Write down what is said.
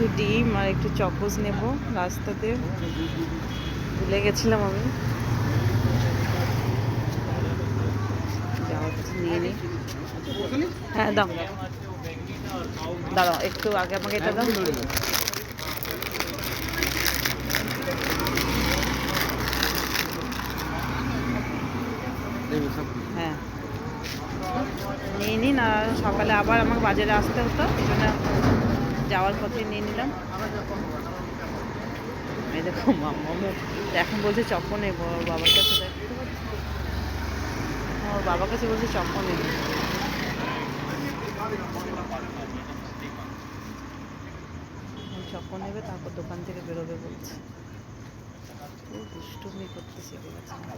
একটু ডিম আর একটু চকোস নেব রাস্তাতে, ভুলে গেছিলাম আমি। যাওয়ার কিছু নিয়ে নিই। হ্যাঁ দাও, দাঁড়াও একটু আগে আমাকে এটা দাও। হ্যাঁ নিয়ে নিন, আর সকালে আবার আমাকে বাজারে আসতে হতো, এই জন্য যাওয়ার পথে নিয়ে নিলাম। এই দেখো মাম্মা এখন বলছে চপ্পল নেবো, ওর বাবার কাছে দেখতে পাচ্ছি, ওর বাবার কাছে বলছে চপ্পল নেবো। চপ্পল নেবে তারপর দোকান থেকে বেরোবে বলছে। খুব দুষ্টুমি করতে শিখে গেছে।